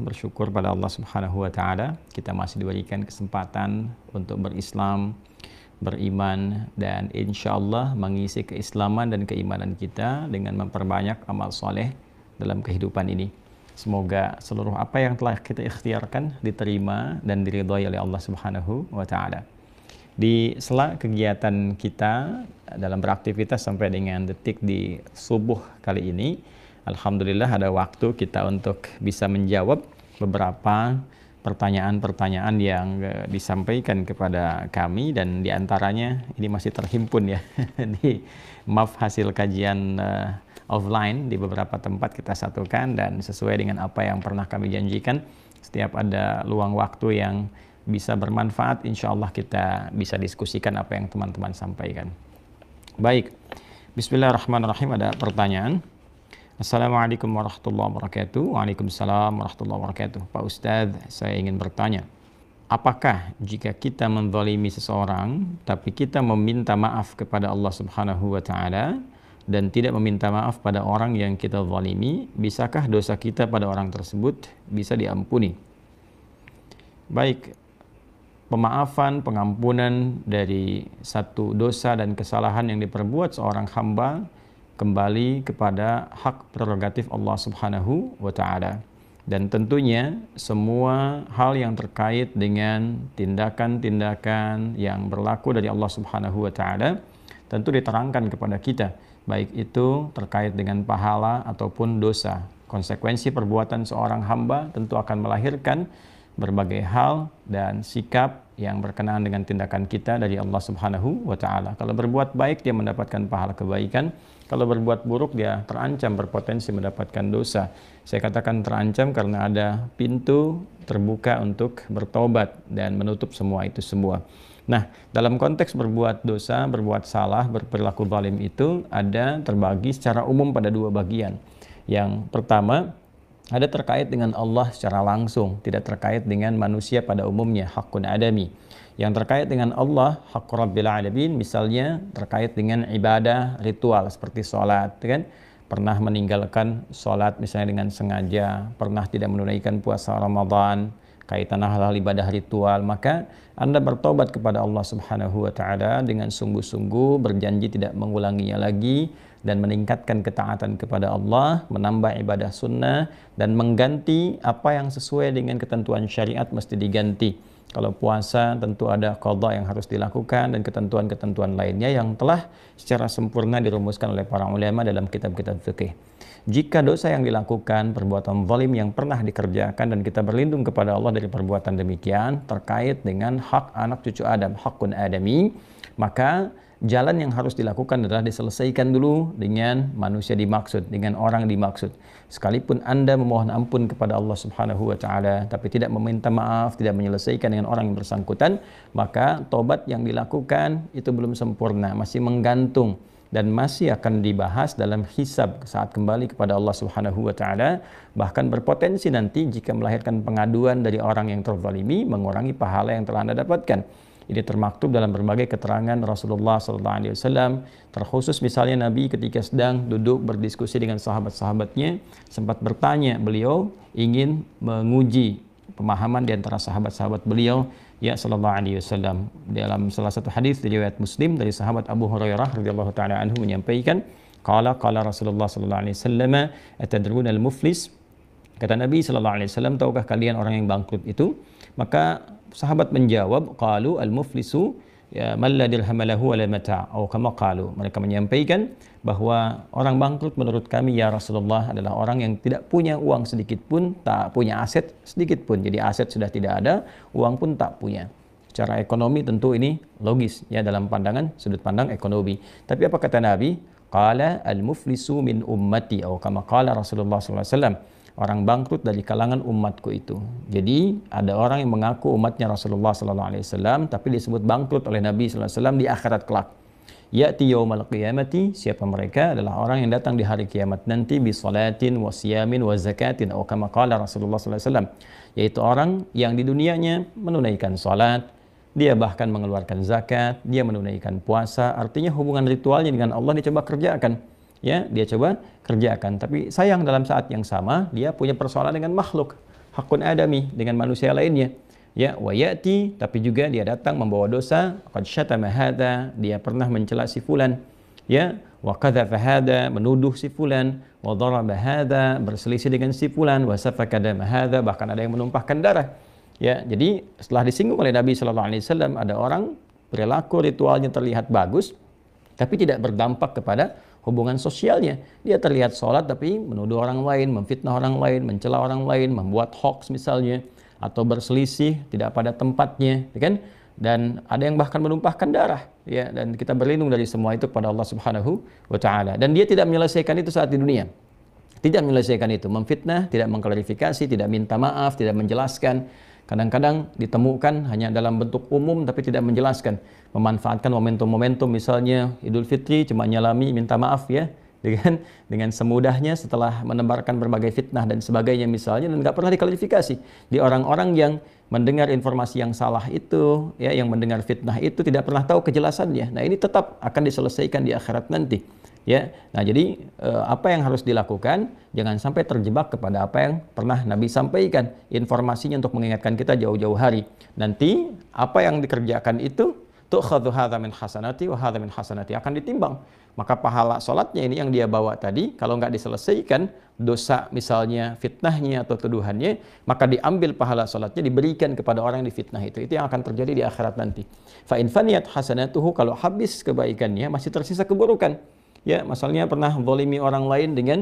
Bersyukur pada Allah Subhanahu wa Ta'ala, kita masih diberikan kesempatan untuk berislam, beriman, dan insya Allah mengisi keislaman dan keimanan kita dengan memperbanyak amal soleh dalam kehidupan ini. Semoga seluruh apa yang telah kita ikhtiarkan diterima dan diridhai oleh Allah Subhanahu wa Ta'ala. Di sela kegiatan kita dalam beraktivitas sampai dengan detik di subuh kali ini, alhamdulillah ada waktu kita untuk bisa menjawab beberapa pertanyaan-pertanyaan yang disampaikan kepada kami, dan diantaranya ini masih terhimpun ya di MAF hasil kajian offline di beberapa tempat kita satukan, dan sesuai dengan apa yang pernah kami janjikan, setiap ada luang waktu yang bisa bermanfaat, insya Allah kita bisa diskusikan apa yang teman-teman sampaikan. Baik, bismillahirrahmanirrahim. Ada pertanyaan. Assalamualaikum warahmatullahi wabarakatuh. Waalaikumsalam warahmatullahi wabarakatuh. Pak Ustadz, saya ingin bertanya, apakah jika kita menzalimi seseorang tapi kita meminta maaf kepada Allah Subhanahu wa Ta'ala dan tidak meminta maaf pada orang yang kita zalimi, bisakah dosa kita pada orang tersebut bisa diampuni? Baik, pemaafan, pengampunan dari satu dosa dan kesalahan yang diperbuat seorang hamba kembali kepada hak prerogatif Allah Subhanahu wa Ta'ala. Dan tentunya semua hal yang terkait dengan tindakan-tindakan yang berlaku dari Allah Subhanahu wa Ta'ala tentu diterangkan kepada kita, baik itu terkait dengan pahala ataupun dosa. Konsekuensi perbuatan seorang hamba tentu akan melahirkan berbagai hal dan sikap yang berkenaan dengan tindakan kita dari Allah Subhanahu wa Ta'ala. Kalau berbuat baik, dia mendapatkan pahala kebaikan. Kalau berbuat buruk, dia terancam berpotensi mendapatkan dosa. Saya katakan terancam karena ada pintu terbuka untuk bertobat dan menutup semua itu semua. Nah, dalam konteks berbuat dosa, berbuat salah, berperilaku zalim itu ada terbagi secara umum pada dua bagian. Yang pertama, ada terkait dengan Allah secara langsung, tidak terkait dengan manusia pada umumnya, hakun adami. Yang terkait dengan Allah, hak Rabbil Alamin, misalnya terkait dengan ibadah ritual seperti sholat, kan? Pernah meninggalkan sholat misalnya dengan sengaja, pernah tidak menunaikan puasa Ramadan, kaitan hal-hal ibadah ritual, maka Anda bertobat kepada Allah Subhanahu wa Ta'ala dengan sungguh-sungguh, berjanji tidak mengulanginya lagi, dan meningkatkan ketaatan kepada Allah, menambah ibadah sunnah, dan mengganti apa yang sesuai dengan ketentuan syariat mesti diganti. Kalau puasa tentu ada qadha yang harus dilakukan dan ketentuan-ketentuan lainnya yang telah secara sempurna dirumuskan oleh para ulama dalam kitab-kitab fikih. Jika dosa yang dilakukan, perbuatan zalim yang pernah dikerjakan, dan kita berlindung kepada Allah dari perbuatan demikian terkait dengan hak anak cucu Adam, hakun adami, maka jalan yang harus dilakukan adalah diselesaikan dulu dengan manusia dimaksud, dengan orang dimaksud. Sekalipun Anda memohon ampun kepada Allah Subhanahu wa Ta'ala tapi tidak meminta maaf, tidak menyelesaikan dengan orang yang bersangkutan, maka tobat yang dilakukan itu belum sempurna, masih menggantung dan masih akan dibahas dalam hisab saat kembali kepada Allah Subhanahu wa Ta'ala. Bahkan berpotensi nanti jika melahirkan pengaduan dari orang yang terzalimi, mengurangi pahala yang telah Anda dapatkan. Ini termaktub dalam berbagai keterangan Rasulullah SAW, terkhusus misalnya Nabi ketika sedang duduk berdiskusi dengan sahabat-sahabatnya, sempat bertanya, beliau ingin menguji pemahaman di antara sahabat-sahabat beliau, ya sallallahu alaihi wasallam. Dalam salah satu hadis dari riwayat Muslim dari sahabat Abu Hurairah radhiyallahu taala anhu menyampaikan, qala Rasulullah sallallahu alaihi wasallam, atadruna al-muflis? Kata Nabi sallallahu alaihi wasallam, tahukah kalian orang yang bangkrut itu? Maka sahabat menjawab, qalu al-muflisu ya man la dirham lahu wa la mata', atau kama qalu. Mereka menyampaikan bahwa orang bangkrut menurut kami ya Rasulullah adalah orang yang tidak punya uang sedikit pun, tak punya aset sedikit pun. Jadi aset sudah tidak ada, uang pun tak punya. Secara ekonomi tentu ini logis ya dalam pandangan sudut pandang ekonomi. Tapi apa kata Nabi? Qala al-muflisu min ummati, atau kama qala Rasulullah sallallahu alaihi wasallam. Orang bangkrut dari kalangan umatku itu. Jadi ada orang yang mengaku umatnya Rasulullah SAW, tapi disebut bangkrut oleh Nabi SAW di akhirat kelak. Ya'ti yaumal qiyamati, siapa mereka? Adalah orang yang datang di hari kiamat nanti bi salatin wa siyamin wa zakatin atau kama qala Rasulullah sallallahu alaihi wasallam, yaitu orang yang di dunianya menunaikan salat, dia bahkan mengeluarkan zakat, dia menunaikan puasa, artinya hubungan ritualnya dengan Allah dia coba kerjakan. Ya, dia coba kerjakan, tapi sayang dalam saat yang sama dia punya persoalan dengan makhluk, hakun adami, dengan manusia lainnya. Ya, wa ya'ti, tapi juga dia datang membawa dosa, qad syatama hadza, dia pernah mencela si fulan, ya, wa qadzafa hadza, menuduh si fulan, wa daraba hadza, berselisih dengan si fulan, wa safaka dama hadza, bahkan ada yang menumpahkan darah. Ya, jadi setelah disinggung oleh Nabi sallallahu alaihi wasallam, ada orang perilaku ritualnya terlihat bagus tapi tidak berdampak kepada hubungan sosialnya. Dia terlihat sholat tapi menuduh orang lain, memfitnah orang lain, mencela orang lain, membuat hoax misalnya, atau berselisih tidak pada tempatnya, ya kan? Dan ada yang bahkan menumpahkan darah, ya. Dan kita berlindung dari semua itu kepada Allah Subhanahu wa taala. Dan dia tidak menyelesaikan itu saat di dunia. Tidak menyelesaikan itu, memfitnah, tidak mengklarifikasi, tidak minta maaf, tidak menjelaskan. Kadang-kadang ditemukan hanya dalam bentuk umum tapi tidak menjelaskan. Memanfaatkan momentum-momentum misalnya Idul Fitri cuma nyalami minta maaf ya, dengan semudahnya setelah menebarkan berbagai fitnah dan sebagainya misalnya, dan nggak pernah diklarifikasi. Di orang-orang yang mendengar informasi yang salah itu, ya, yang mendengar fitnah itu tidak pernah tahu kejelasannya. Nah, ini tetap akan diselesaikan di akhirat nanti. Ya, nah jadi apa yang harus dilakukan? Jangan sampai terjebak kepada apa yang pernah Nabi sampaikan, informasinya untuk mengingatkan kita jauh-jauh hari. Nanti apa yang dikerjakan itu tu'khadhu hadza min hasanati wa hadza min hasanati, akan ditimbang. Maka pahala sholatnya ini yang dia bawa tadi, kalau nggak diselesaikan dosa misalnya fitnahnya atau tuduhannya, maka diambil pahala sholatnya diberikan kepada orang yang difitnah itu. Itu yang akan terjadi di akhirat nanti. Fa in faniyat hasanatuhu, kalau habis kebaikannya masih tersisa keburukan. Ya, misalnya pernah zalimi orang lain dengan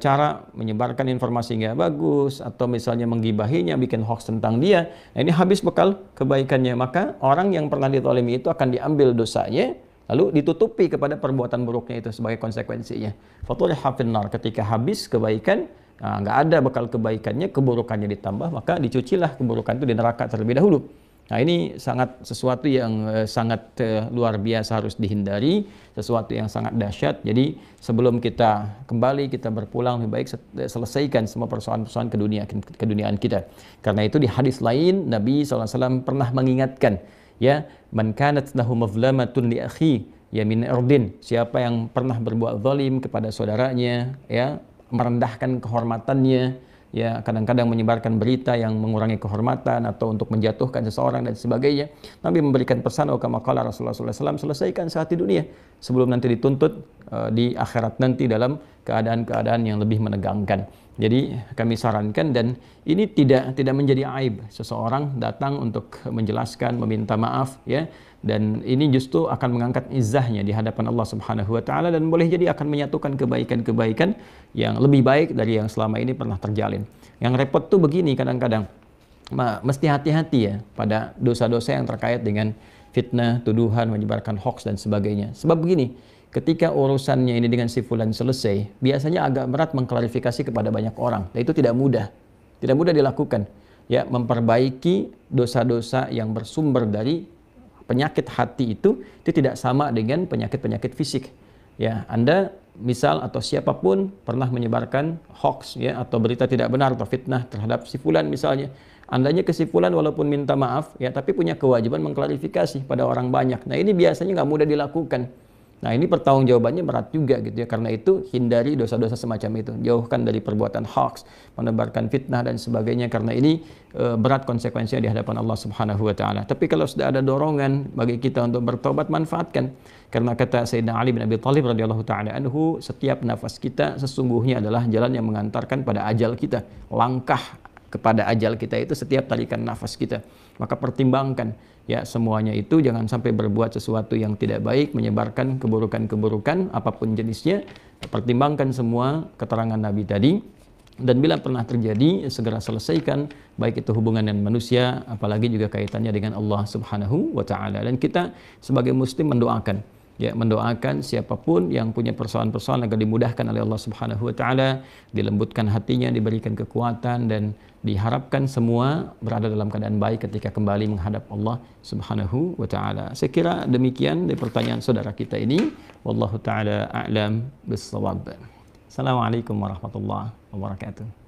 cara menyebarkan informasi nggak bagus, atau misalnya menggibahinya, bikin hoax tentang dia. Nah, ini habis bekal kebaikannya, maka orang yang pernah dizalimi itu akan diambil dosanya, lalu ditutupi kepada perbuatan buruknya itu sebagai konsekuensinya. Fatuliha finnar, ketika habis kebaikan, nggak ada bekal kebaikannya, keburukannya ditambah, maka dicucilah keburukan itu di neraka terlebih dahulu. Nah, ini sesuatu yang sangat luar biasa, harus dihindari, sesuatu yang sangat dahsyat. Jadi sebelum kita kembali, kita berpulang, lebih baik selesaikan semua persoalan-persoalan keduniaan kita. Karena itu di hadis lain Nabi SAW pernah mengingatkan, ya, man kanat lahu mazlamatun li akhi ya min irdin, siapa yang pernah berbuat zalim kepada saudaranya, ya, merendahkan kehormatannya, ya, kadang-kadang menyebarkan berita yang mengurangi kehormatan atau untuk menjatuhkan seseorang dan sebagainya. Nabi memberikan pesan, kama qala Rasulullah SAW, selesaikan saat di dunia sebelum nanti dituntut di akhirat nanti dalam keadaan-keadaan yang lebih menegangkan. Jadi kami sarankan, dan ini tidak menjadi aib seseorang datang untuk menjelaskan, meminta maaf, ya, dan ini justru akan mengangkat izzahnya di hadapan Allah Subhanahu wa taala, dan boleh jadi akan menyatukan kebaikan-kebaikan yang lebih baik dari yang selama ini pernah terjalin. Yang repot tuh begini, kadang-kadang mesti hati-hati ya pada dosa-dosa yang terkait dengan fitnah, tuduhan, menyebarkan hoax dan sebagainya. Sebab begini, ketika urusannya ini dengan si fulan selesai, biasanya agak berat mengklarifikasi kepada banyak orang. Dan itu tidak mudah dilakukan. Ya, memperbaiki dosa-dosa yang bersumber dari penyakit hati itu tidak sama dengan penyakit-penyakit fisik. Ya, Anda misal atau siapapun pernah menyebarkan hoax, ya, atau berita tidak benar atau fitnah terhadap si fulan misalnya. Andanya ke si fulan walaupun minta maaf, ya, tapi punya kewajiban mengklarifikasi pada orang banyak. Nah, ini biasanya nggak mudah dilakukan. Nah, ini pertanggungjawabannya berat juga gitu ya. Karena itu hindari dosa-dosa semacam itu. Jauhkan dari perbuatan hoax, menebarkan fitnah dan sebagainya, karena ini berat konsekuensinya di hadapan Allah Subhanahu wa taala. Tapi kalau sudah ada dorongan bagi kita untuk bertobat, manfaatkan. Karena kata Sayyidina Ali bin Abi Thalib radhiyallahu taala anhu, setiap nafas kita sesungguhnya adalah jalan yang mengantarkan pada ajal kita. Langkah kepada ajal kita itu setiap tarikan nafas kita. Maka pertimbangkan, ya, semuanya itu, jangan sampai berbuat sesuatu yang tidak baik, menyebarkan keburukan-keburukan apapun jenisnya. Pertimbangkan semua keterangan Nabi tadi, dan bila pernah terjadi segera selesaikan, baik itu hubungan dengan manusia, apalagi juga kaitannya dengan Allah Subhanahu wa taala. Dan kita sebagai muslim mendoakan, ya mendoakan siapapun yang punya persoalan-persoalan agar dimudahkan oleh Allah Subhanahu wa taala, dilembutkan hatinya, diberikan kekuatan, dan diharapkan semua berada dalam keadaan baik ketika kembali menghadap Allah Subhanahu wa taala. Saya kira demikian dari pertanyaan saudara kita ini. Wallahu taala a'lam bis-shawab. Assalamualaikum warahmatullahi wabarakatuh.